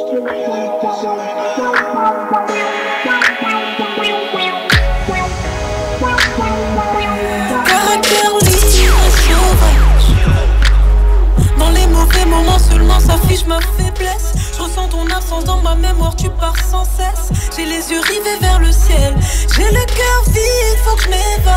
Caractère libre et sauvage. Dans les mauvais moments seulement s'affiche ma faiblesse. Je ressens ton absence dans ma mémoire, tu pars sans cesse. J'ai les yeux rivés vers le ciel, j'ai le cœur vide, faut que je m'évade.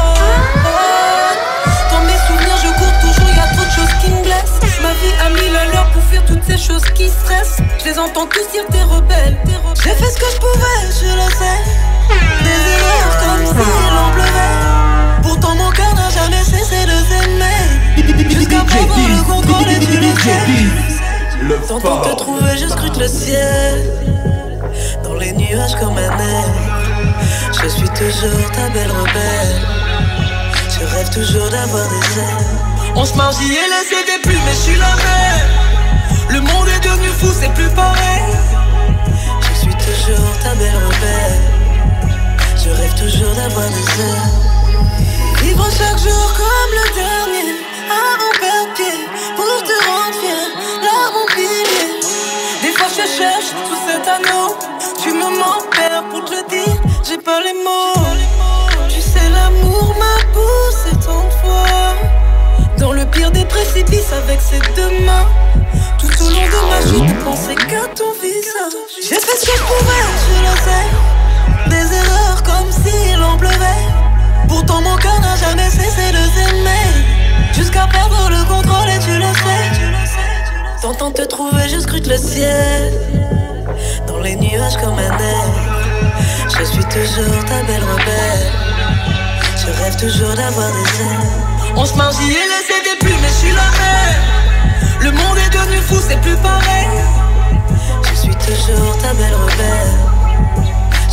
Dans mes souvenirs je cours toujours, y'a trop de choses qui me blessent. Ma vie a 1000 à l'heure pour fuir toutes ces choses qui stressent. Je les entends tous dire t'es rebelle. J'ai fait ce que je pouvais, je le sais. Des erreurs comme si l'on pleuvait. Pourtant mon cœur n'a jamais cessé de s'aimer. Jusqu'à prendre le contrôle et tu le sais. T'entends te trouver, je scrute le ciel. Dans les nuages comme un air. Je suis toujours ta belle rebelle. Je rêve toujours d'avoir des ailes. On se marie et laissé des plumes, mais je suis la même. Le monde est devenu fou, c'est plus pareil. Je suis toujours ta belle rebelle. Je rêve toujours d'avoir des ailes. Vivre chaque jour comme le dernier. Avant perdre pied pour te rendre fier. Là mon pilier. Des fois je cherche sous cet anneau. Tu me mens père pour te le dire. J'ai pas les mots. Tu sais l'amour m'a poussé tant de fois. Dans le pire des précipices avec ses deux mains. Tout au long de ma vie ne pensais qu'à ton visage. J'ai fait ce que je pouvais, je le sais. Des erreurs comme si l'on pleuvait. Pourtant mon cœur n'a jamais cessé de s'aimer. Jusqu'à perdre le contrôle et tu le sais. T'entends te trouver, je scrute le ciel. Dans les nuages comme un air. Je suis toujours ta belle rebelle. Je rêve toujours d'avoir des ailes. On se marie et laissé des plumes, mais je suis la même. Le monde est devenu fou, c'est plus pareil. Je suis toujours ta belle rebelle.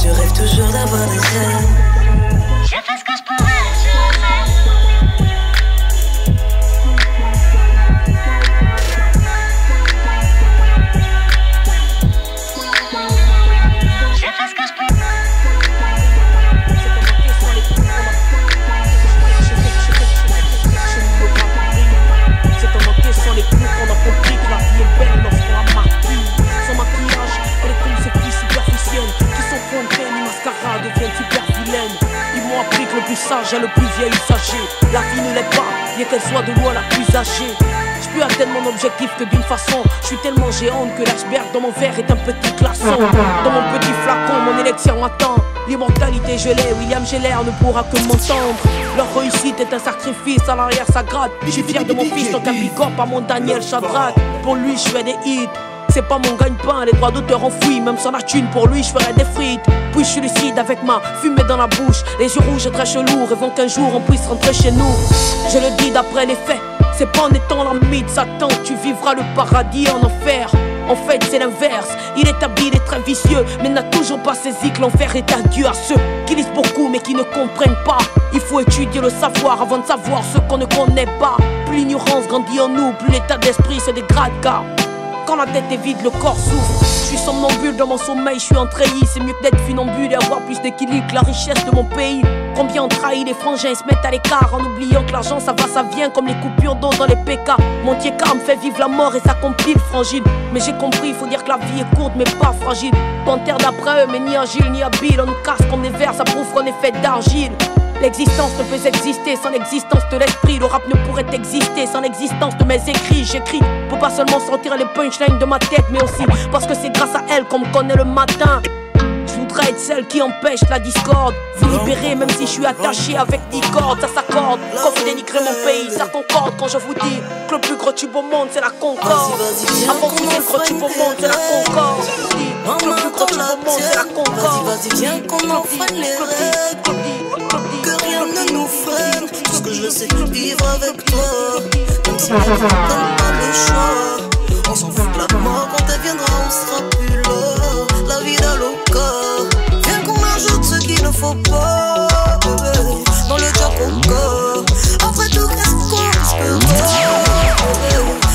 Je rêve toujours d'avoir des ailes. J'ai fait ce que je pouvais, je le sais. Le plus sage et le plus vieil usager. La vie ne l'est pas, bien qu'elle soit de loin la plus âgée. Je peux atteindre mon objectif que d'une façon. Je suis tellement géante que l'iceberg dans mon verre est un petit glaçon. Dans mon petit flacon, mon élection attend. L'immortalité je l'ai, William Geller ne pourra que m'entendre. Leur réussite est un sacrifice, à l'arrière ça gratte. Je suis fier de mon fils, donc un big up à mon Daniel Chadrat. Pour lui je fais des hits. C'est pas mon gagne-pain, les droits d'auteur enfouis. Même sans la thune, pour lui je ferai des frites. Puis je suis lucide avec ma fumée dans la bouche. Les yeux rouges et très chelous, rêvant qu'un jour on puisse rentrer chez nous. Je le dis d'après les faits, c'est pas en étant l'ami de Satan que tu vivras le paradis en enfer. En fait c'est l'inverse, il est habile et très vicieux, mais n'a toujours pas saisi que l'enfer est adieu à ceux qui lisent beaucoup mais qui ne comprennent pas. Il faut étudier le savoir avant de savoir ce qu'on ne connaît pas. Plus l'ignorance grandit en nous, plus l'état d'esprit se dégrade car quand la tête est vide, le corps souffre. Je suis somnambule dans mon sommeil, je suis en treillis. C'est mieux que d'être funambule et avoir plus d'équilibre que la richesse de mon pays. Combien on trahit les frangins, ils se mettent à l'écart en oubliant que l'argent ça va, ça vient comme les coupures d'eau dans les PK. Mon tiéka me fait vivre la mort et ça compile frangile. Mais j'ai compris, faut dire que la vie est courte mais pas fragile. Panthère d'après eux, mais ni agile ni habile. On nous casse comme des vers, ça prouve qu'on est fait d'argile. L'existence ne peut exister sans l'existence de l'esprit. Le rap ne pourrait exister sans l'existence de mes écrits. J'écris pour pas seulement sortir les punchlines de ma tête, mais aussi parce que c'est grâce à elle qu'on me connaît le matin. Je voudrais être celle qui empêche la discorde. Vous libérer même si je suis attaché avec 10 cordes. Ça s'accorde, quand vous dénigrez mon pays, ça concorde quand je vous dis que le plus gros tube au monde c'est la Concorde. Avant vous le gros tube au monde c'est la Concorde. Que le plus gros tube au monde c'est la Concorde. Vas-y viens qu'on en freine les règles. Que rien ne nous freine. Tout ce que je veux c'est vivre avec toi. Même si on ne donne pas le choix. On s'en fout de la mort, quand elle viendra on sera plus là. La vie d'Aloca. Viens qu'on ajoute ce qu'il ne faut pas dans le Jacoca. Après tout qu'est-ce qu'on risquera?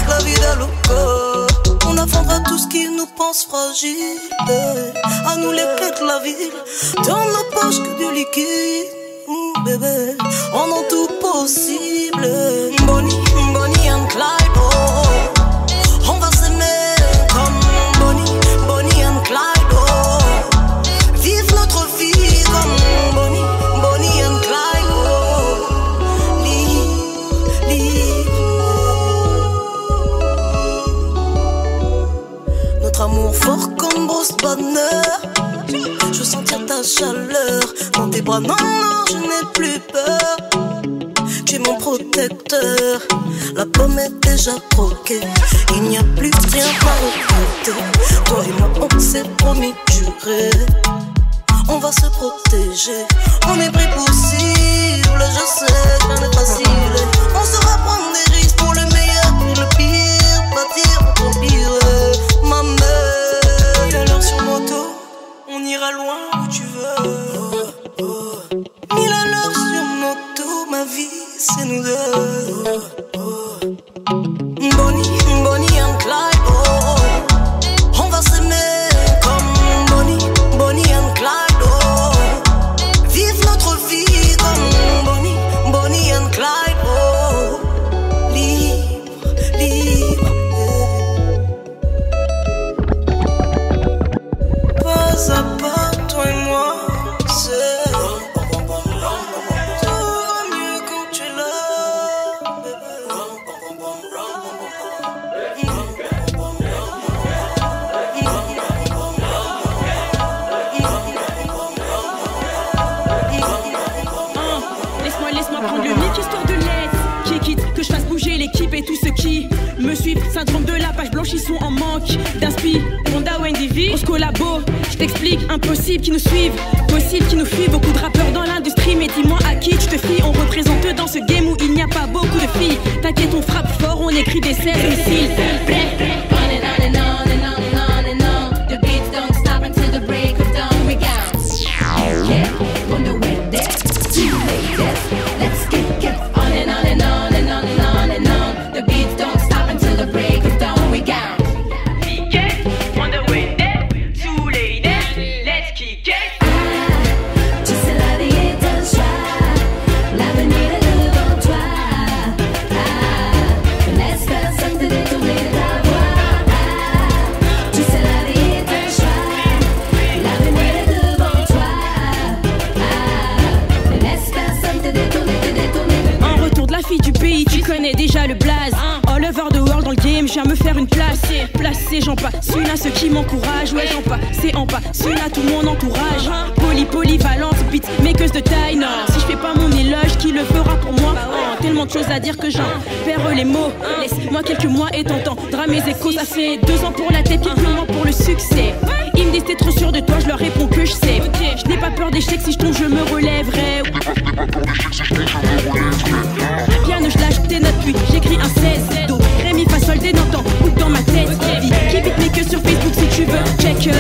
La vie d'Aloca. On affrontera tout ce qui nous pense fragile. À nous les clés de la ville. Dans nos poches que du liquide. Bébé, on a tout possible. Bonnie, Bonnie and Clyde, oh. On va s'aimer comme Bonnie Amour fort comme Bruce Banner. Je veux sentir ta chaleur dans tes bras. Non, non, je n'ai plus peur. Tu es mon protecteur. La pomme est déjà croquée. Il n'y a plus rien à regretter. Toi et moi, on s'est promis, juré. On va se protéger. On est pris pour cible. Je sais que rien n'est facile. On saura prendre des risques pour le meilleur, pour le pire. Bâtir notre empire. Ma mère, il a l'heure sur moto. On ira loin où tu veux. Mille à l'heure sur moto, ma vie c'est nous deux. Bonnie, Bonnie and Clyde, oh, oh. On va s'aimer comme Bonnie, Bonnie and Clyde, oh. Vive notre vie comme Bonnie, Bonnie and Clyde, oh. Libre, libre, yeah. Pas à pas, toi et moi, c'est prendre le mic histoire de l'aide. Qui quitte que je fasse bouger l'équipe et tous ceux qui me suivent. Syndrome de la page blanche, ils sont en manque d'inspi. Honda ou NDV, on se collabo. Je t'explique, impossible qu'ils nous suivent, possible qu'ils nous fuient. Beaucoup de rappeurs dans l'industrie, mais dis-moi à qui tu te fies. On représente dans ce game où il n'y a pas beaucoup de filles. T'inquiète, on frappe fort, on écrit des 16 missiles. Déjà le blaze, all over the world dans le game, je viens me faire une place. Placé, j'en passe, celui-là ceux qui m'encouragent. Ouais, j'en passe, c'est en pas, celui-là tout mon entourage. Polyvalente, beat, makeuse de taille. Non, si je fais pas mon éloge, qui le fera pour moi? Tellement de choses à dire que j'en perds les mots. Laisse-moi quelques mois et t'entendras mes échos. Ça fait 2 ans pour la tête, quelques mois pour le succès. Ils me disent t'es trop sûr de toi, je leur réponds que je sais. Je n'ai pas peur d'échec, si je tombe je me relèverai. Piano, je lâche tes notes, puis j'écris un 16. Do, ré, mi, fa, sol, des notes ou dans ma tête. Qui beat que sur Facebook si tu veux. Check 2,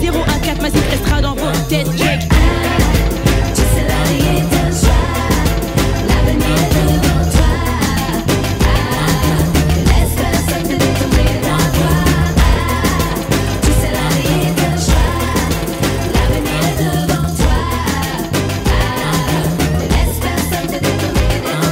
0, 1, 4, ma zip restera dans vos têtes. Check. Tu sais la vie est un choix. L'avenir est devant toi. Ne laisse personne te détourner de ta voie. Tu sais la vie est un choix. L'avenir est devant toi. Ne laisse personne te détourner de ta voie.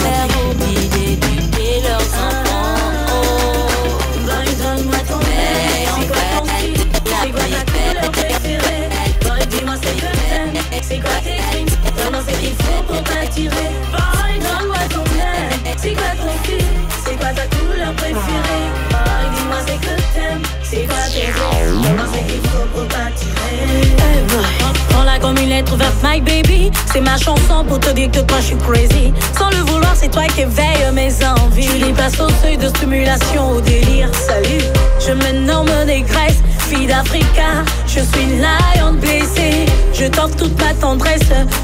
faire oublier d'éduquer leurs enfants. Boy, donne-moi ton air. C'est quoi ton style? C'est quoi ta couleur préférée? Boy, dis-moi ce que t'aimes. C'est quoi tes dreams? Donne-moi ce qu'il faut pour t'attirer. Boy, donne-moi ton air. C'est quoi ton style? C'est quoi ta couleur préférée? Boy, dis-moi ce que t'aimes. C'est quoi tes dreams? Donne-moi ce qu'il faut pour t'attirer. Prends-la comme une lettre ouverte, my baby. C'est ma chanson pour te dire que toi je suis crazy. Sans le vouloir, c'est toi qui éveille mes envies. Tu dépasses au seuil de stimulation au délire. Salut, je me nomme Négresse, fille d'Africa. Je suis lion blessée. Je t'offre toute ma tendresse,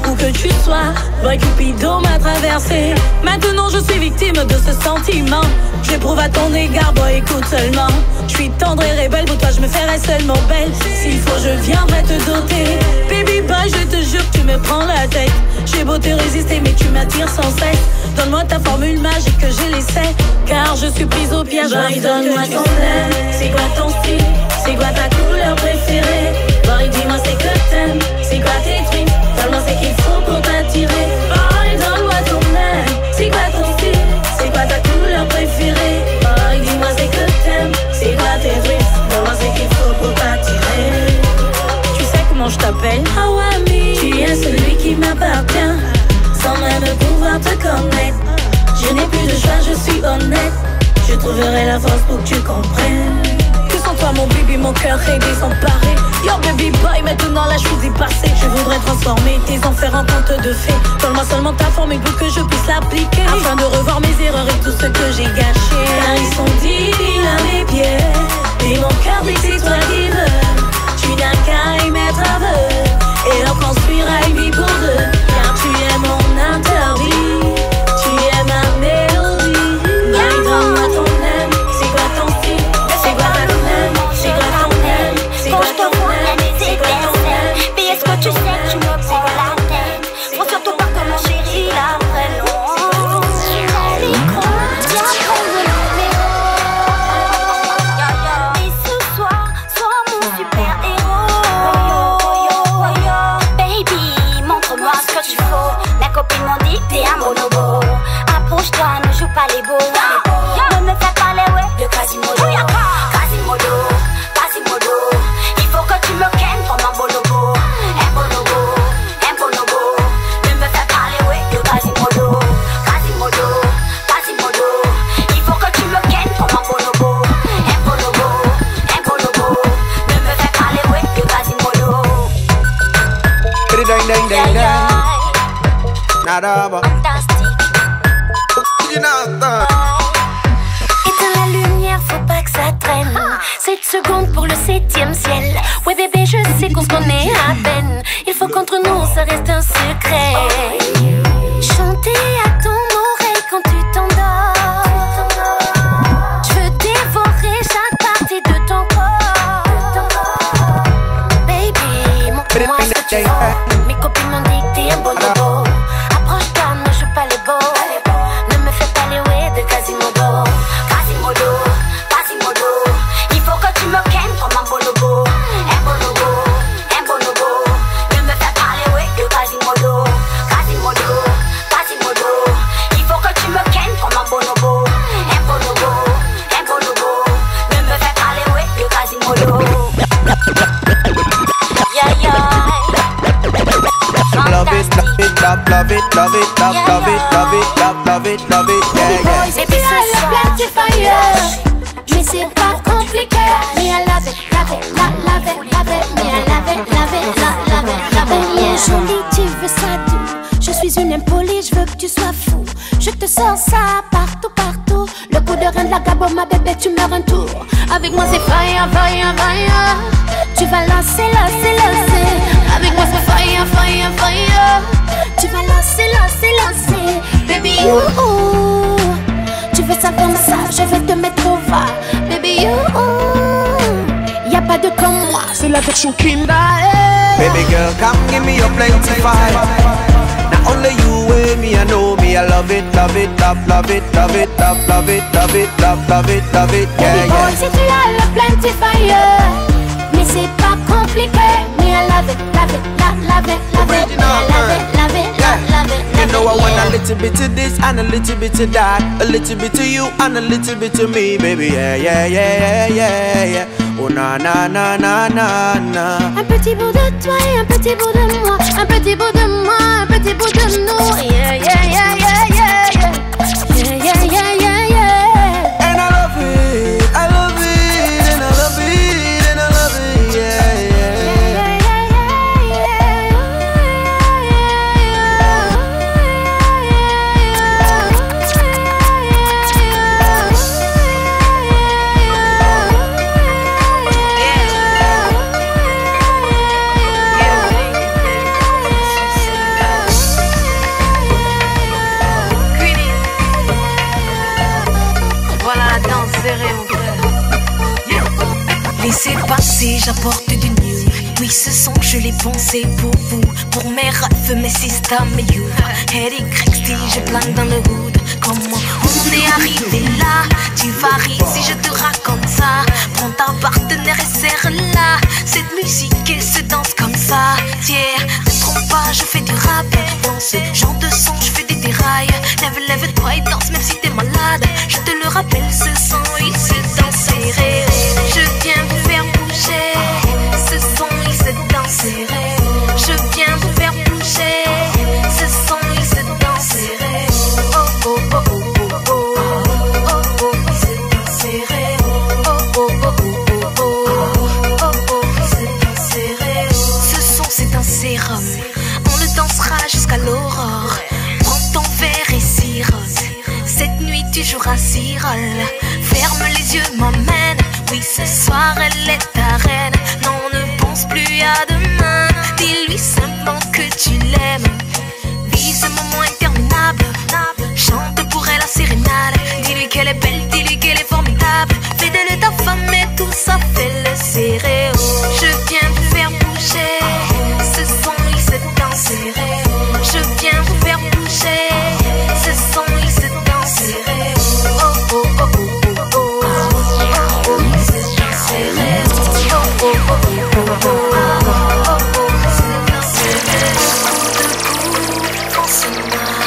où que tu sois. Boy Cupido m'a traversé. Maintenant je suis victime de ce sentiment. J'éprouve à ton égard, boy écoute seulement. Je suis tendre et rebelle, pour toi je me ferai seulement belle. S'il faut je viendrai te doter. Baby boy, je te jure que tu me prends la tête. J'ai beau te résister mais tu m'attires sans cesse. Donne-moi ta formule magique que je l'essaie. Car je suis prise au piège. Boy, donne-moi ton aime. C'est quoi ton style? C'est quoi ta couleur préférée? Boy, dis-moi c'est que t'aimes. C'est quoi tes dreams? Donne-moi ce qu'il faut pour t'attirer. Boy, donne-moi ton aime. C'est quoi ton style? C'est quoi ta couleur préférée? Boy, dis-moi c'est que t'aimes. C'est quoi tes dreams? Donne-moi ce qu'il faut pour t'attirer. Tu sais comment je t'appelle? Awami. Tu es celui qui m'appartient. Sans même pouvoir te connaître. Je n'ai plus de choix, je suis honnête. Je trouverai la force pour que tu comprennes. Que sans toi mon baby, mon cœur est désemparé. Yo baby boy, maintenant là je suis dépassée. Je voudrais transformer tes enfers en conte de fées. Donne-moi seulement ta formule pour que je puisse l'appliquer, afin de revoir mes erreurs et tout ce que j'ai gâché. Car ils sont dix à mes pieds. Et mon cœur dit c'est toi qui veux. Tu n'as qu'à y mettre aveugle. Et on construira une vie pour deux. Car tu es mon interdit. Tu es ma mélodie. Boy, donne-moi ton aime. C'est quoi ton style? C'est quoi ta aime? C'est quoi ton aime? C'est quoi ton aime? C'est quoi ton aime? Mais est-ce que tu sais que tu me prends la tête? Faut surtout pas que mon chéri la prenne. Et ce soir, sois mon super héros. Baby, montre-moi ce que tu faut. Mes copines m'ont dit que t'es un bonobo. Approche-toi, ne joue pas les beaux. Ne me fais pas les ouais de Quasimodo. Quasimodo, Quasimodo. Il faut que tu me kennes comme un bonobo. Un bonobo, un bonobo. Ne me fais pas les ouais de Quasimodo. Quasimodo, Quasimodo. Il faut que tu me kennes comme un bonobo. Un bonobo, un bonobo. Ne me fais pas les ouais de Quasimodo. Yeah, yeah. Éteins la lumière, faut pas que ça traîne. 7 secondes pour le 7e ciel. Ouais bébé, je sais qu'on se connaît à peine. Il faut qu'entre nous ça reste un secret. Chanter à ton oreille quand tu t'endors. Je veux dévorer chaque partie de ton corps. Baby, montre-moi ce que tu veux. Mes copines m'ont dit que t'es un bonobo. Approche-toi, ne joue pas les beaux. Ne me fais pas les ouais de Quasimodo. Quasimodo, Quasimodo. Il faut que tu me kennes comme un bonobo. Un bonobo, un bonobo. Ne me fais pas les ouais de Quasimodo. Quasimodo, Quasimodo. Il faut que tu me kennes comme un bonobo. Un bonobo, un bonobo. Ne me fais pas les ouais de Quasimodo. Yeah, yeah. Love it, love it, love it, love it, love it, love it, love it, love it, love it, yeah, yeah. Baby, c'est le planifier. Mais c'est pas compliqué. Mais I love it, love it, love it, love it. Mais I love it, love it, love it, love it, yeah. Jolie, tu veux ça tout. Je suis une impolie, je veux que tu sois fou. Je te sens ça partout, partout. Le coup de rein de la Gabo, ma bébé, tu meurs un tour. Avec moi c'est fire, fire, fire. Tu vas lancer, lancer, lancer. Avec moi c'est fire, fire, fire. Tu vas lancer, lancer, lancer. Baby, you, tu veux ça comme ça, je vais te mettre au va. Baby, you, y'a pas de comme moi. C'est la version Kinder. Baby girl, come give me your plenty five. Not only you way me, I know me, I love it, love it, love it, love it, love it, love it, love it, love it, yeah, Baby boy, yeah. si tu as le plenty fire, mais c'est pas pas compliqué. Me I love it, love it, love it, love it. Me I love it, love it, love it. You know I want a little bit of this and a little bit of that, a little bit of you and a little bit of me, baby. Yeah, yeah, yeah, yeah, yeah. Oh na na na na na na. Un petit bout de toi et un petit bout de moi, un petit bout de moi, un petit bout de nous. Yeah, yeah, yeah, yeah, yeah, yeah. Yeah, yeah, yeah, yeah, yeah. And I love it, I love it, and I love it, and I love it, yeah, yeah. Laissez passer, j'apporte du new. Oui, ce son, je l'ai pensé pour vous. Pour mes refs, mes systèmes et you. Eric Rexty, je plane dans le hood. Comment on est arrivé là? Tu varies si je te raconte ça. Prends ta partenaire et serre-la. Cette musique, elle se danse comme ça. Tiens, ne trompe pas, je fais du rap. Dans ce genre de son, je fais des dérailles. Lève-toi et danse même si t'es malade. Je te le rappelle, ce son, il se danserait. Je viens vous faire bouger. Ce son, il se danserait. Je viens vous faire bouger. Ce son, il se danserait. Oh oh oh oh oh oh. Oh oh, il se danserait. Oh oh oh oh oh oh. Oh oh, il se danserait. Ce son, c'est un sérum. On le dansera jusqu'à l'aurore. Prends ton verre et sirote. Cette nuit, tu joueras Cyril. Ferme les yeux, m'emmène. Oui, ce soir, elle est ta reine. Non, ne pense plus à demain. Dis-lui simplement que tu l'aimes. Vis ce moment interminable. Chante pour elle la sérénade. Dis-lui qu'elle est belle, dis-lui qu'elle est formidable. Fais d'elle ta femme et tout ça fait le serré. Je viens vous faire bouger. Ce son, il se danserait. Je viens vous faire bouger. Ce son, il se danserait. Oh oh oh oh oh oh. Oh oh, il se danserait. Oh oh oh oh oh oh. Oh oh, il se danserait. On se marrait.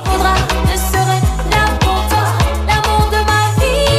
Faudra, je serai là pour toi, l'amour de ma vie.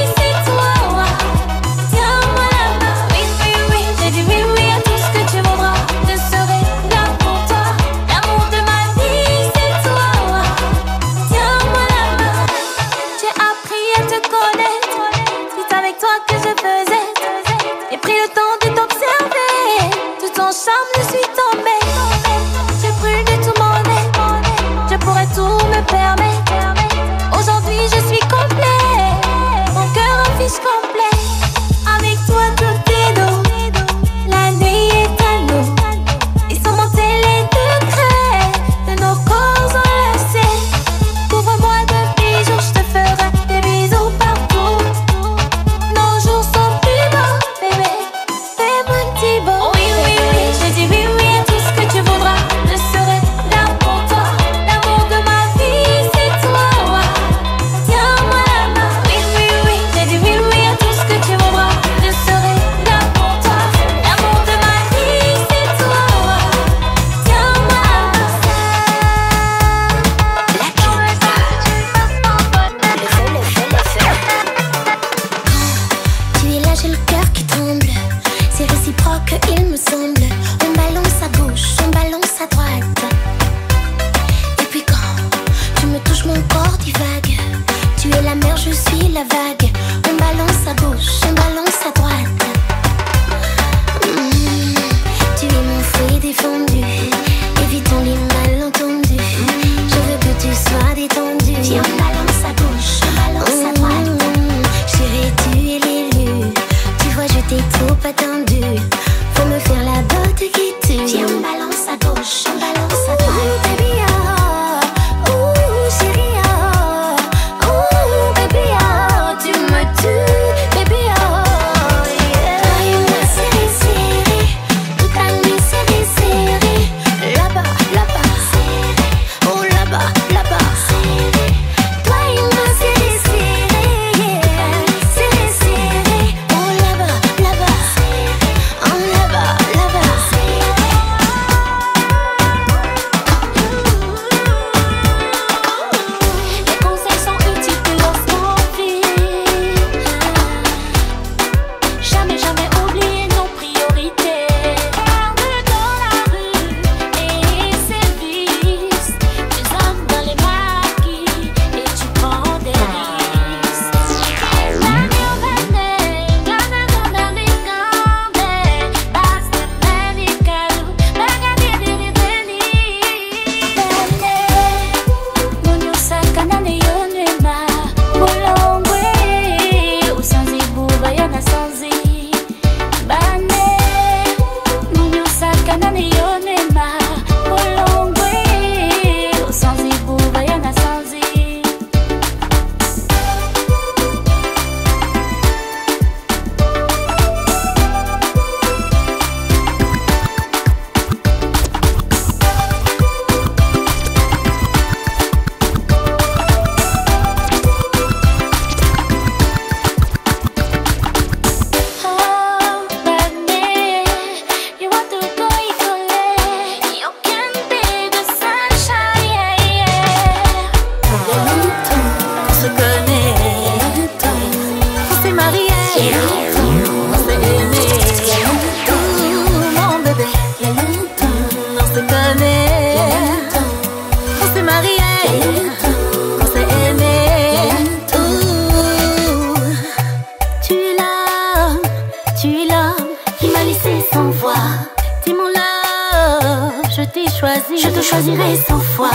choisi, je te choisirai 100 fois.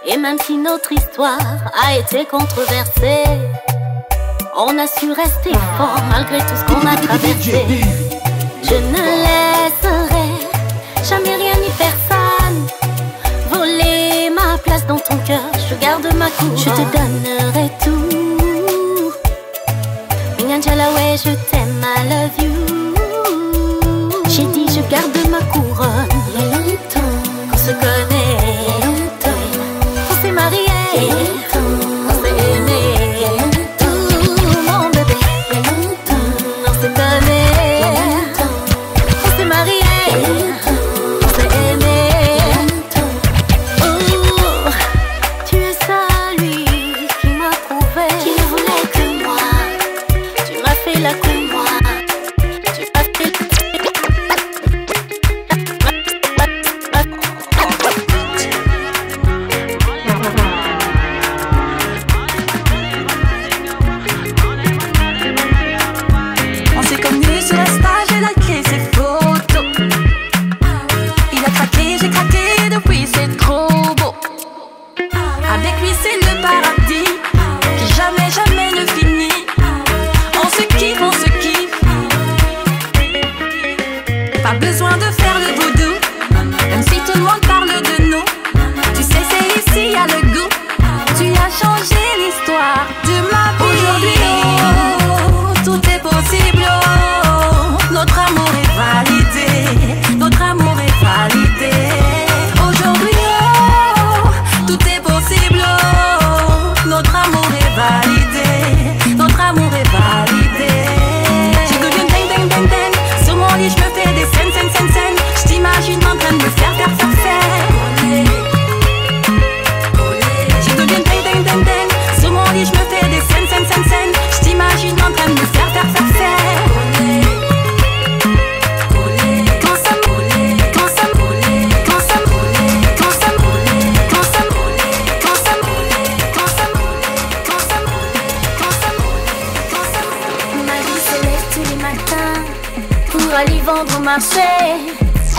Et même si notre histoire a été controversée, on a su rester fort malgré tout ce qu'on a traversé. Je ne laisserai jamais rien ni personne voler ma place dans ton cœur. Je garde ma couronne, je te donnerai tout. Angela, ouais, je t'aime, I love you. J'ai dit je garde ma couronne. Il y a longtemps qu'on se connaît, il y a longtemps on s'est marié, il y a longtemps on s'est aimé, il y a longtemps mon bébé, il y a longtemps on se connaît, il y a longtemps on s'est marié, il y a longtemps on s'est aimé, il y a longtemps. Tu es celui qui m'a prouvé qu'il ne voulait que moi. Tu m'as fait la cour.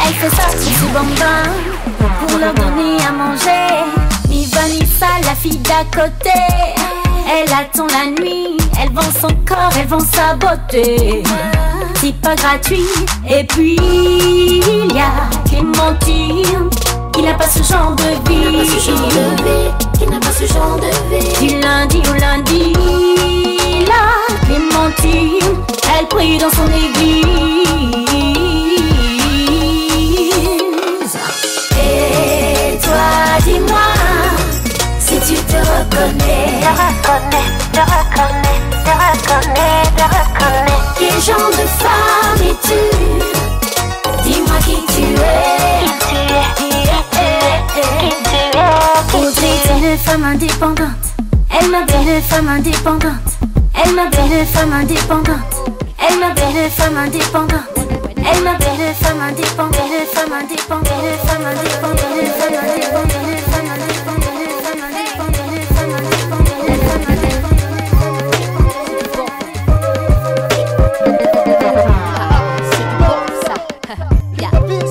Elle fait sortir ses bonbons pour leur donner à manger. Ni Vanessa, la fille d'à côté, elle attend la nuit. Elle vend son corps, elle vend sa beauté. C'est pas gratuit. Et puis il y a Clémentine, qui n'a pas ce genre de vie. Qui n'a pas ce genre de vie. Du lundi au lundi, la Clémentine, elle prie dans son église. Et toi, dis-moi si tu te reconnais. Te reconnais, te reconnais, te reconnais, te reconnais. Quel genre de femme es-tu? Dis-moi qui tu es. Qui tu es, qui tu es. Audrey est une femme indépendante. Elle m'appelle femme indépendante. Elle m'appelle femme indépendante. Elle m'appelle femme indépendante. Elle m'appelle femme indépendante. Femme indépendante. Femme indépendante. Femme indépendante. Femme indépendante.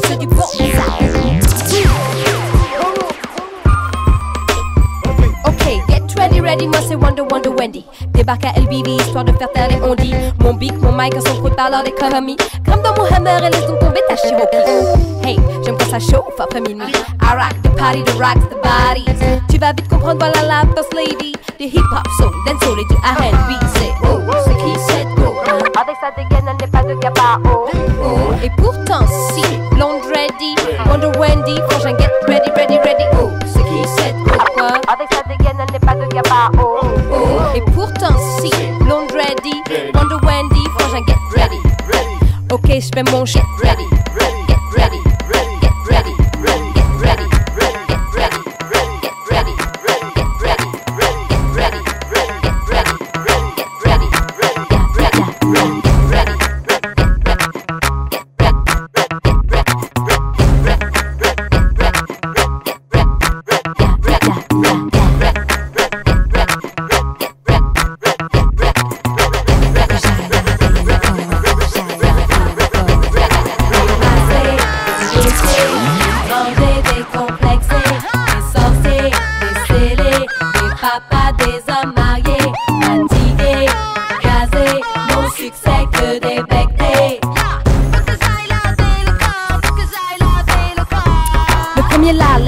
C'est du bon ça. Ok, get ready, ready, moi c'est Wonder Wendy. Débarque à LBB, histoire de faire taire les ondis. Mon beat, mon mic, un son trop tard lors des commis. Crame dans mon hammer et laisse donc tomber ta Cherokee. Hey, j'aime quand ça chauffe après minuit. I rock the party, the rocks, the bodies. Tu vas vite comprendre, voilà la boss lady. Du hip-hop, soul, dancehall et du R&B. C'est oh, c'est qui c'est go. Avec sa dégaine, elle n'est pas de gabao. Oh, et pourtant, si, blonde ready, Wonder Wendy, frangin get ready, ready, ready. Oh, c'est qui c'est go, quoi. Avec sa dégaine, elle n'est pas de gabao. Oh, et pourtant, si, blonde ready, Wonder Wendy, frangin get ready. Ok, je fais mon shit ready. Get ready, get ready, get ready, get ready, get ready, get ready, get ready, get ready, get ready, get ready,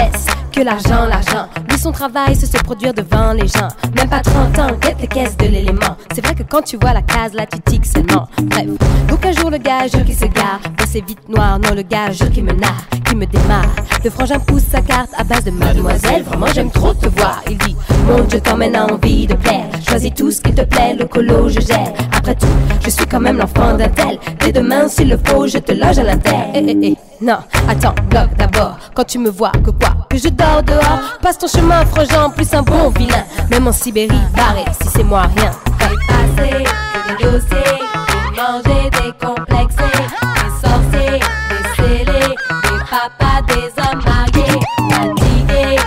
laisse que l'argent, l'argent. Lui, son travail, c'est se produire devant les gens. Même pas 30 ans, guette les caisses de l'élément. C'est vrai que quand tu vois la case, là, tu tiques seulement. Bref, donc un jour, le gars, jure qu'il se gare. Mais c'est vite noir, non, le gars, jure qu'il me narre, qu'il me démarre. Le frangin pousse sa carte à base de mademoiselle. Vraiment, j'aime trop te voir. Il dit, monte, je t'emmène à envie de plaire. Choisis tout ce qui te plaît, le colo, je gère. Après tout, je suis quand même l'enfant d'un tel. Dès demain, s'il le faut, je te loge à l'intérieur. Non, attends, bloque d'abord. Quand tu me vois, que quoi? Que je dors dehors. Passe ton chemin, frangin, plus un bon vilain. Même en Sibérie, barré, si c'est moi, rien. Passé, des dossiers, des manger, des complexés, des sorciers, des scellés, des papas, des hommes mariés, fatigués,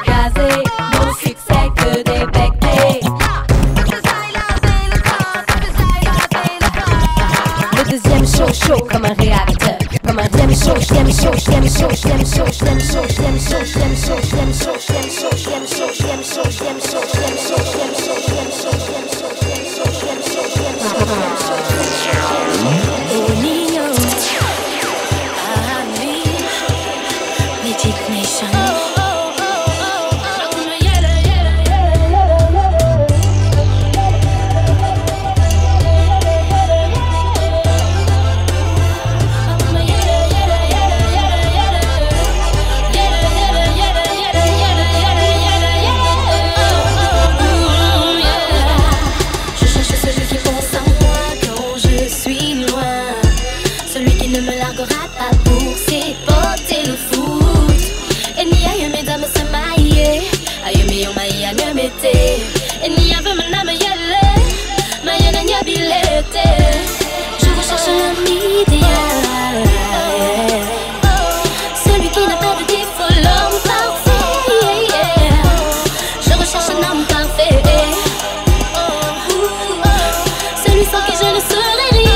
gazés, mon succès que des bectés. Le deuxième chaud comme un réacteur. Comme un deuxième chaud, j'aime chaud, j'aime chaud, j'aime chaud, j'aime chaud, j'aime chaud, j'aime chaud, j'aime chaud, j'aime chaud, j'aime chaud, j'aime chaud, j'aime chaud, j'aime chaud, j'aime chaud, j'aime chaud, j'aime chaud, j'aime chaud, je recherche l'homme idéal, celui qui n'a pas de défaut, l'homme parfait. Je recherche un homme parfait, celui sans qui je ne serai rien.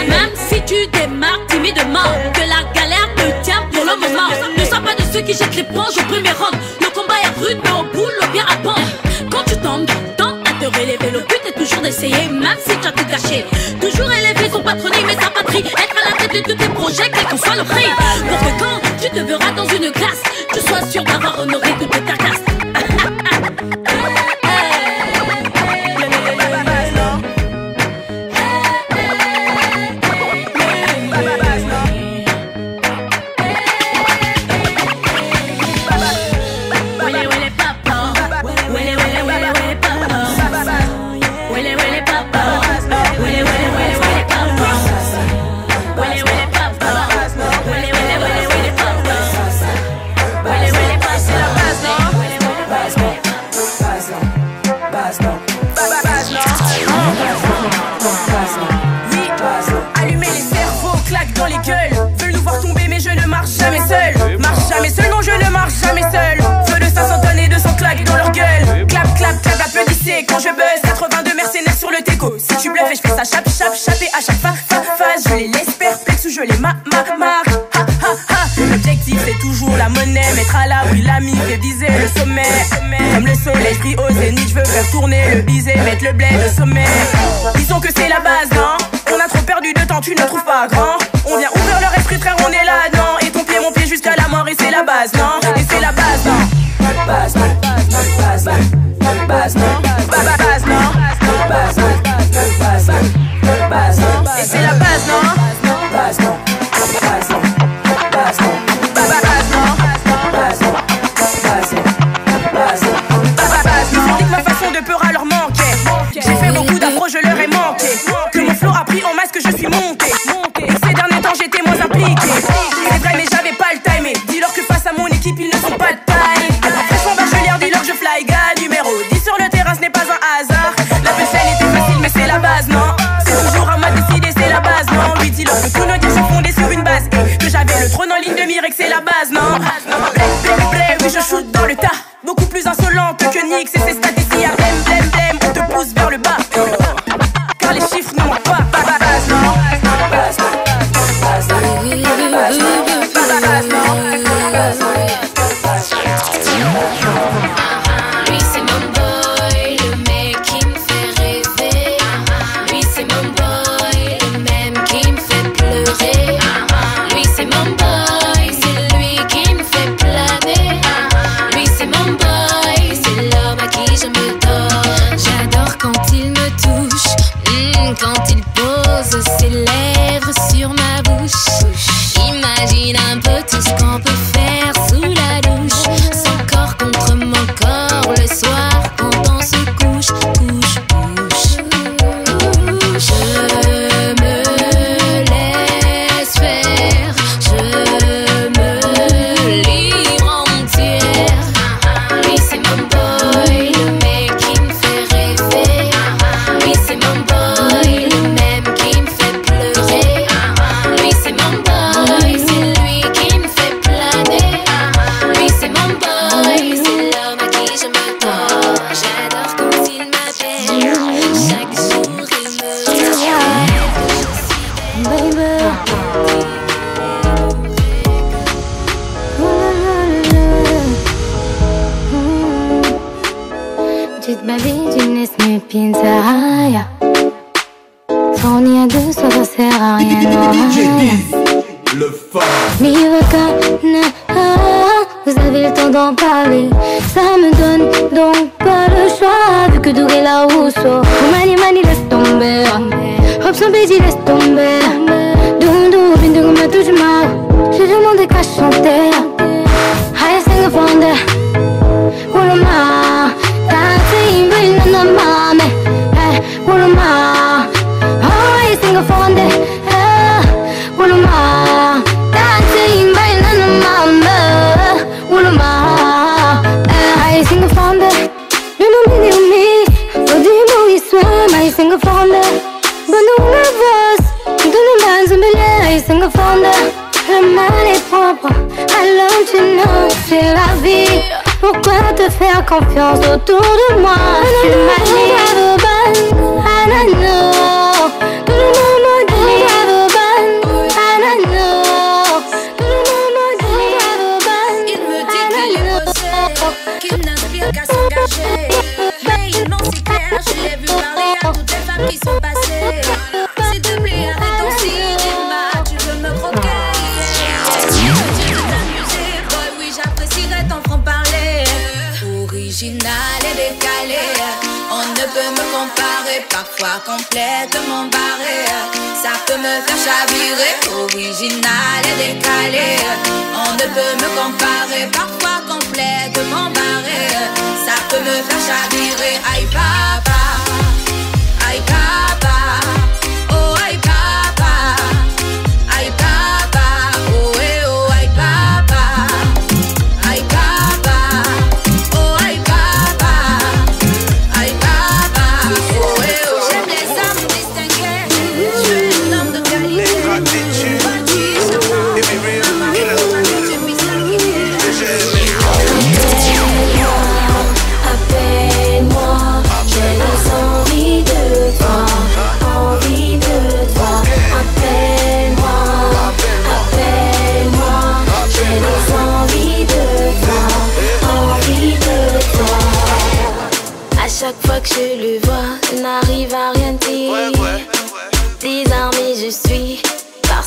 Même si tu démarres timidement, que la galère te tient pour le moment. Ne sois pas de ceux qui jettent l'éponge au premier rang. Le combat est rude mais au bout l'eau bien à pendre. Quand tu tombes, tente à te relever. Le but est toujours d'essayer, même si tu as tout gâché. Toujours élever son patronyme et sa patrie. Être à la tête de tous tes projets, quel qu'en soit le prix. Pour que quand tu te verras dans une classe, tu sois sûr d'avoir honoré toute ta caste. Quand je buzz, 82 mercenaires sur le teco. Si tu bluffes et je fais ça chape et à chaque phase je les laisse perplexes ou je je les marque. L'objectif c'est toujours la monnaie, mettre à l'abri l'ami, et viser le sommet. Comme le soleil, je brille au zénith, je veux faire tourner le bisé, mettre le bled au sommet. Disons que c'est la base, non? On a trop perdu de temps, tu ne trouves pas grand. On vient ouvrir leur esprit, frère, on est là, non? Et ton pied, mon pied jusqu'à la mort, et c'est la base, non? Et c'est la base, non? Base, non? Base, non? Base, non? Base, non? Base, non? Base, non? Et c'est la base, non? Base, non? Base, non? Base, non? Ma façon de peur à leur manquer. J'ai fait beaucoup d'afro, je leur ai manqué. Que mon flow a pris en masque, je suis monté. Et ces derniers temps, j'étais moins impliqué. C'est vrai, mais j'avais pas le time. Et dis-leur que face à mon équipe, ils ne sont pas de taille. Fraîchement, bah, je leur dis-leur que je fly gars. Numéro 10 sur le terrain, ce n'est pas un hasard. La punchline était facile, mais c'est la base, non? C'est toujours à moi de décider, c'est la base, non? Oui, dis-leur que tous nos dires sont fondés sur une base. Et que j'avais le trône en ligne de mire et que c'est la base, non? Oui, je shoot dans le tas. Beaucoup plus insolente que Nick, c'est ces statistiques à blême, on te pousse vers le bas. Car les chiffres ne mentent pas. Base, non? Base, non? Base, non? Base, non? Lui c'est mon boy, le mec qui me fait rêver. Lui c'est mon boy, le même qui me fait pleurer. Lui c'est mon boy, c'est lui qui me fait planer. Lui c'est mon boy, c'est l'homme à qui je me donne. J'adore quand il me touche, quand il pose ses lèvres sur ma bouche. Imagine un peu tout ce qu'on peut faire sous la douche. Son corps contre mon corps le soir quand on se couche, couche. Je me laisse faire, je me livre entière. Lui c'est mon boy, le mec qui me fait rêver. Lui c'est mon boy, le même qui me fait pleurer. Lui c'est mon boy, c'est lui qui me fait planer. Lui c'est mon boy, c'est l'homme à qui je me donne. J'adore quand il m'appelle, chaque jour il me Dziś baby, tu pinza haya. Sonia de soi, ça sert à rien, non. Le phare. Vous avez le temps d'en parler. Ça me donne donc pas le choix. Vu que Douré la Rousseau. Mani laisse tomber. Hop son baiser laisse tomber. Doundou, bindou, ma touche mal. J'ai demandé qu'à chanter. Haya sing a fonde. Oulama. Dancing, bring in the mame. Oulama. Haya sing a fonde. Oulama. Dancing, bring in the mame. Oulama. Haya sing a fonde. You know me, you me. For the movie swim, I sing a fonde. Bando una voz. Donne man zambele, I sing a fonde. Le mal est propre. I love to know, c'est la vie. Pourquoi te faire confiance autour de moi? Tu m'as dit I don't know. Tout le monde me dit I don't know. Tout le monde me dit Il me dit qu'il est posé, qu'il n'inspire qu'à s'engager. Mais il ment si clair, je l'ai vu parler à toutes les femmes qui sont passées. S'il te plaît, arrête ton cinéma, tu veux me croquer. Tu veux t'amuser, boy, oui j'apprécierais ton franc-parler. Original et décalé, on ne peut me comparer. Parfois complètement barré, ça peut me faire chavirer. Original et décalé, on ne peut me comparer. Parfois complètement barré, ça peut me faire chavirer. Aïe papa, aïe papa, oh aïe papa, aïe papa, oh eh oh aïe papa, aïe papa, oh aïe papa, aïe papa, oh eh oh. J'aime les hommes distingués, je suis un homme de qualité. Appelle-moi, j'ai les envies de toi.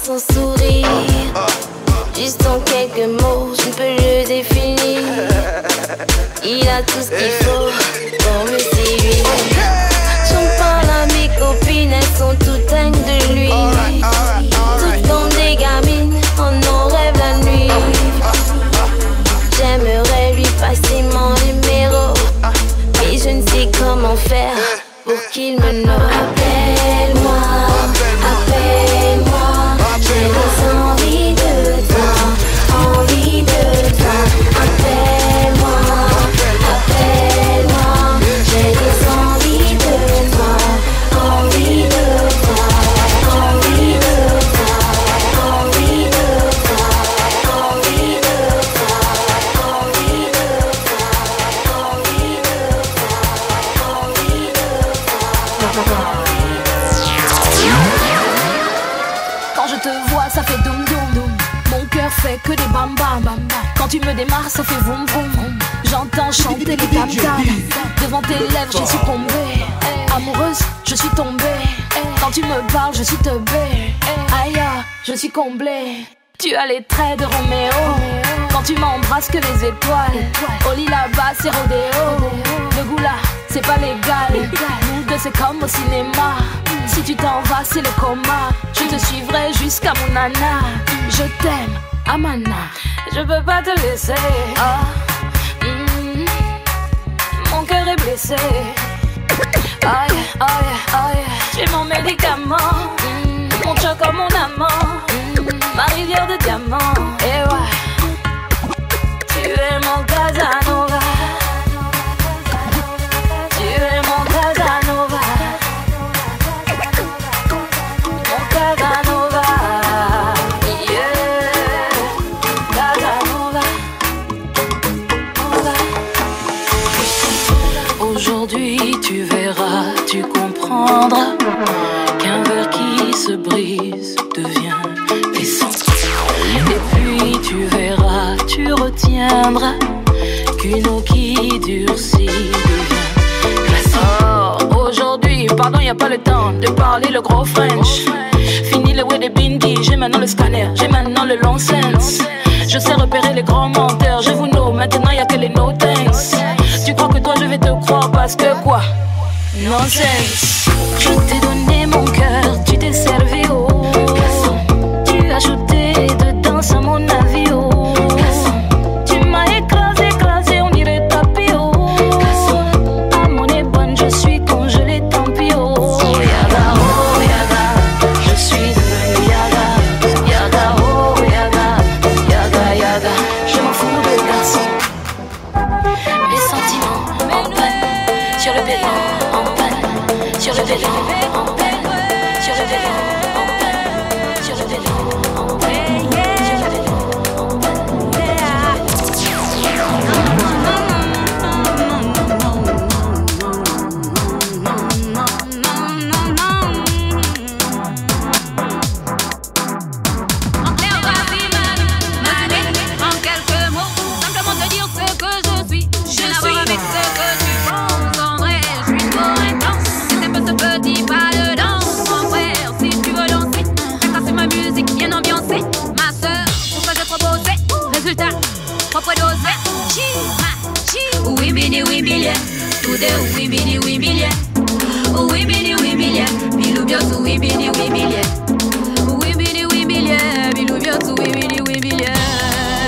son sourire. Juste en quelques mots, je ne peux le définir. Il a tout ce qu'il faut pour me séduire. J'en parle à mes copines, elles sont toutes dingues de lui. Toutes comme des gamines, on en rêve la nuit. J'aimerais lui passer mon numéro, mais je ne sais comment faire pour qu'il me nomme. Appelle-moi, appelle-moi, j'ai envie de toi, envie de toi. Appelle-moi, appelle-moi, j'ai des envies de toi, envie de toi, envie de toi, envie de toi, envie de toi, envie de toi, envie de toi, envie de toi. Quand je te vois, ça fait doum doum doum. Mon cœur fait que des bam bam bam. Quand tu me démarres, ça fait vroom vroom. J'entends chanter les tam tam. Devant tes lèvres, j'ai succombé. Amoureuse, je suis tombée. Quand tu me parles, je suis teubée. Aïe, je suis comblée. Tu as les traits de Roméo. Quand tu m'embrasses, que les étoiles. Au lit là-bas, c'est rodéo. Le goût là, c'est pas légal. Nous deux, c'est comme au cinéma. Si tu t'en vas, c'est le coma. Je te suivrai jusqu'à mon nana. Je t'aime, Amana. Je peux pas te laisser. Mon cœur est blessé. Aïe, aïe, aïe. J'ai mon médicament. Mon choc mon amant. Ma rivière de diamants. Et ouais, tu es mon Casanova. Tu es mon Casanova. Mon Casanova. Yeah, Casanova. Aujourd'hui tu verras, tu comprendras qu'un verre qui se brise devient puissant. Et puis tu verras, tu retiendras qu'une eau qui durcit devient glaçante. Oh, aujourd'hui, pardon, y a pas le temps de parler le gros French. Fini le way des bindi, j'ai maintenant le scanner, j'ai maintenant le long sense. Je sais repérer les grands menteurs, je vous know, maintenant y a que les no thanks. Tu crois que toi je vais te croire parce que quoi? Nonsense. Je t'ai donné mon cœur, tu t'es servi au glaçon. Tu as ajouté dedans à mon avion. Tu m'as écrasé, écrasé, on irait taper au glaçon. À mon bonne, je suis congelée, tant pis oh. Yaga, oh yaga, je suis devenue yaga. Yaga, oh yaga, yaga, yaga. Je m'en fous de garçon. Mes sentiments en panne, sur le vélo en panne, sur le vélo en panne, sur le vélo en panne, sur le vélo en panne, sur le vélo en panne. En clair, vas-y, Manu, en quelques mots, simplement te dire ce que je suis. Je n'ai avec ce que tu penses, en vrai, je suis trop intense. C'est un peu ce petit pas dedans, mon frère, si tu veux danser. Fais passer ma musique bien ambiancée, ma soeur, pour ça je proposais. Résultat, propre dosé. Oui, bini, tout de oui, bini, oui, bini, bilou bios, oui, bini, oui, bini. Oui, bini, bilou bios, oui, bini, oui, bini.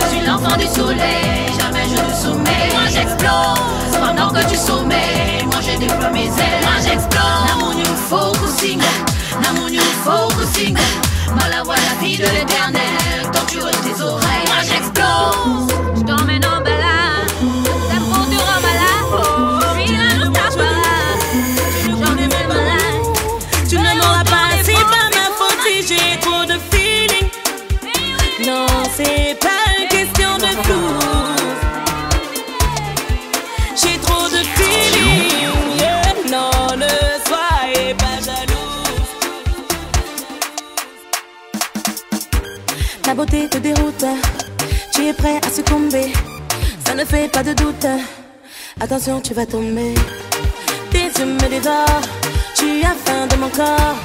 Je suis l'enfant du soleil, jamais je te soumets. Moi j'explose, pendant que tu sommets. Moi j'ai déploie mes ailes, moi j'explose. N'a mon focusing, n'a mon focusing. Mala voix la vie de l'éternel, torture tes oreilles. Moi j'explose, je t'emmène en balade. Ta peau tu rends malade, je suis la nostalgie malade. J'en ai même malade. Tu ne m'auras pas, c'est pas ma faute si j'ai trop de feeling. Non, c'est pas une question de flou. J'ai trop de feeling, yeah. Non, ne soyez pas jaloux. Ta beauté te déroute, tu es prêt à succomber. Ça ne fait pas de doute, attention tu vas tomber. Tes yeux me dévorent, tu as faim de mon corps.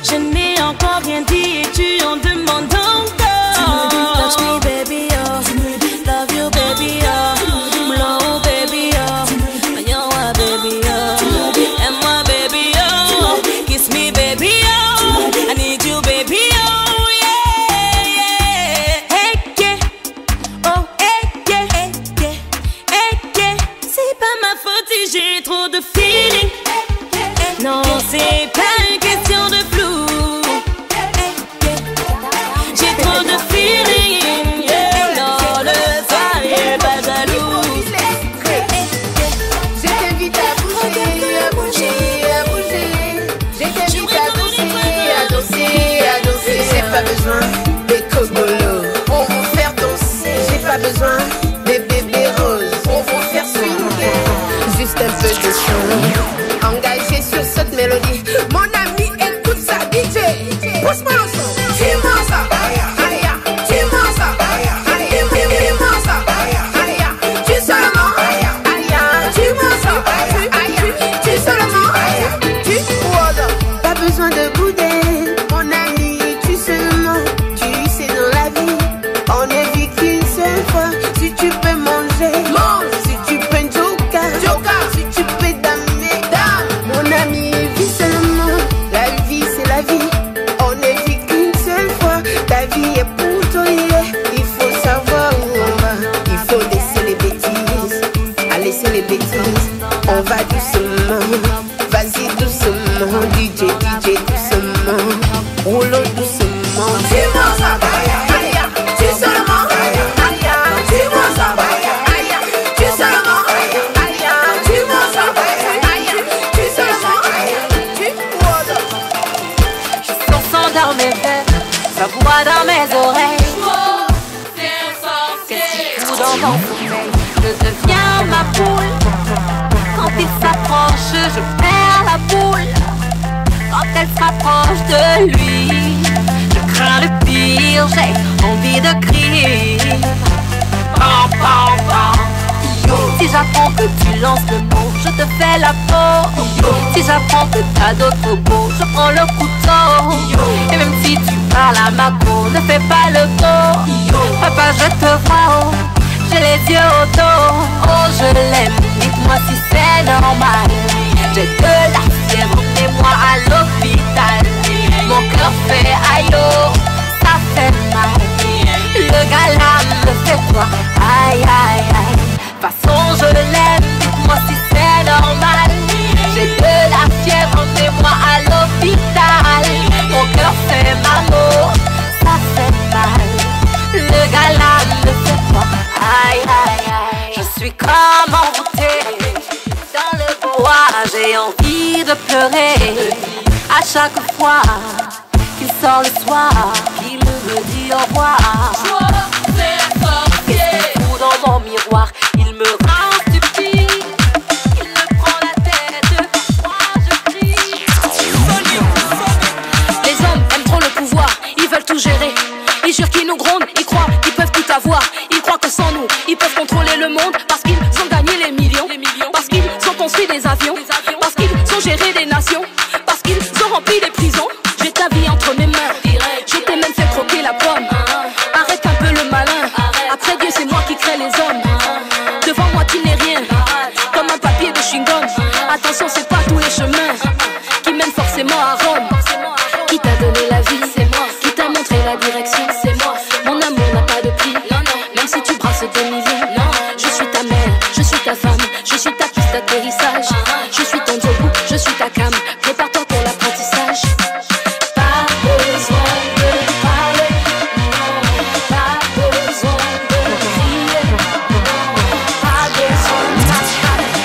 Je n'ai encore rien dit et tu en demandes encore. Touch me baby, oh. Love you baby, oh. Blow baby, oh. Yo, baby, oh. And my baby, oh. Kiss me baby, oh. I need you baby, oh. Yeah, yeah. Hey, yeah. Oh, hey, yeah. Hey, yeah. Hey, yeah. C'est pas ma faute si j'ai trop de feeling. Non, c'est pas une question de flou. J'ai trop de feeling. Non, le soir pas jaloux. Je t'invite à bouger, à bouger, à bouger. Je t'invite à danser, à danser. J'ai pas besoin des cogolos pour vous faire danser. J'ai pas besoin des bébés roses pour vous faire swinguer. Juste un peu de son engagé sur cette mélodie. Mon ami, écoute ça, DJ. Pousse-moi le son. Dis-moi ça. Dis-moi ça. Dis-moi ça. Tu seulement. Dis-moi ça. Tu seulement. Tu pas besoin de bouder. Mon ami, tu seulement. Tu sais dans la vie, on ne vit qu'une seule fois. Si tu peux manger, mange. Si tu peux joker. Si tu peux damer, dame. Mon ami, vis seulement. La vie, c'est la vie. On ne vit qu'une seule fois. Ta vie est pour toi. Il faut savoir où on va. Il faut laisser les bêtises. À laisser les bêtises. On va doucement. Vas-y doucement. DJ, doucement. Roulons doucement. Dis-moi ça. Tu seulement. Dis-moi ça. Tu seulement. Dis-moi ça. Tu seulement. Je sens sang dans mes veines, sa voix dans mes oreilles. Qu'est-ce qu'il fout dans mon sommeil? Je deviens ma poule. Quand il s'approche, je perds la boule. Quand elle s'approche de lui, je crains le pire, j'ai envie de crier. Pam, pam, pam. Si j'apprends que tu lances le mot, je te fais la peau. Si j'apprends que t'as d'autres mots, je prends le couteau. Et même si tu parles à ma peau, ne fais pas le dos. Papa, je te vois, oh, j'ai les yeux au dos. Oh, je l'aime, dites-moi si c'est normal. J'ai de la fièvre, emmenez-moi à l'hôpital. Mon cœur fait aïe, oh, ça fait mal. Le gars là me fait quoi? Aïe, aïe, aïe. De toute façon je l'aime, dites-moi si c'est normal. J'ai de la fièvre, emmenez-moi à l'hôpital. Mon cœur fait mal, ça fait mal. Le gars là me fait quoi? Aïe, aïe, aïe. Je suis comme envoûtée dans le bois. J'ai envie de pleurer à chaque fois qu'il sort le soir, qu'il me dit au revoir. Qu'est-ce qu'il fout dans mon miroir? Il me rend stupide. Il me prend la tête. Moi je crie. Les hommes aiment trop le pouvoir. Ils veulent tout gérer. Ils jurent qu'ils nous grondent. Ils croient qu'ils peuvent tout avoir. Ils croient que sans nous, ils peuvent contrôler le monde. Parce qu'ils ont gagné les millions. Parce qu'ils ont construit des avions. Parce qu'ils ont géré des nations. Parce qu'ils ont rempli des prisons. J'ai ta vie entre mes mains. Je t'ai même fait croquer la pomme. Arrête un peu le malin. Après Dieu, c'est moi qui crée les hommes. Devant moi, tu n'es rien. Comme un papier de chewing-gum. Attention, c'est pas tous les chemins qui mènent forcément à Rome. Qui t'a donné la vie? C'est moi. Qui t'a montré la direction? C'est moi. Mon amour n'a pas de prix. Non, non. Même si tu brasses des millions. Non. Je suis ta mère, je suis ta femme. Je suis ta piste d'atterrissage. Je suis ton job, je suis ta cam. Prépare-toi pour l'apprentissage. Pas besoin de parler, non. Pas besoin de crier, non. Pas besoin de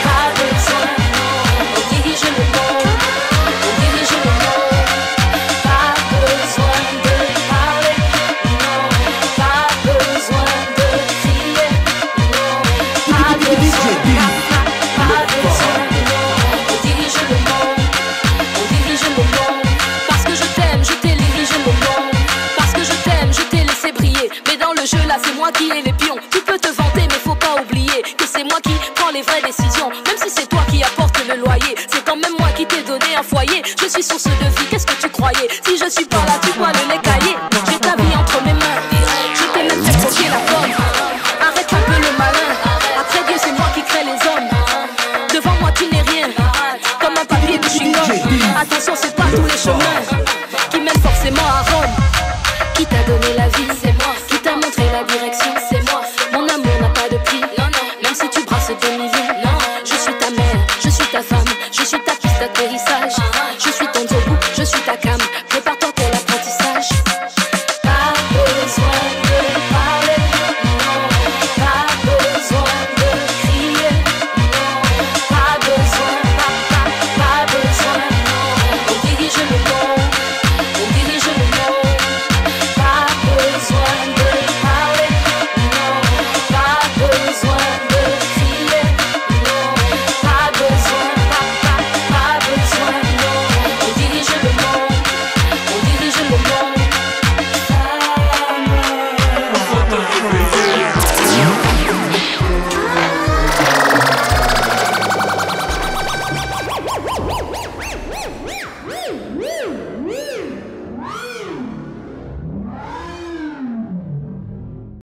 pas besoin, non. On dirige le monde, on dirige le monde. Pas besoin de parler, non. Pas besoin de crier, non. Pas besoin pas besoin, non. On dirige le monde, on dirige le monde. Parce que je t'aime, je t'ai dirigé le monde. Parce que je t'aime, je t'ai laissé briller. Mais dans le jeu là, c'est moi qui ai les pions. Tu peux te vanter, mais faut pas oublier que c'est moi qui prends les vraies décisions. Même si c'est toi qui apportes le loyer, c'est quand même moi qui t'ai donné un foyer. Je suis source de vie, qu'est-ce que tu croyais? Si je suis pas là, tu dois le les cahiers.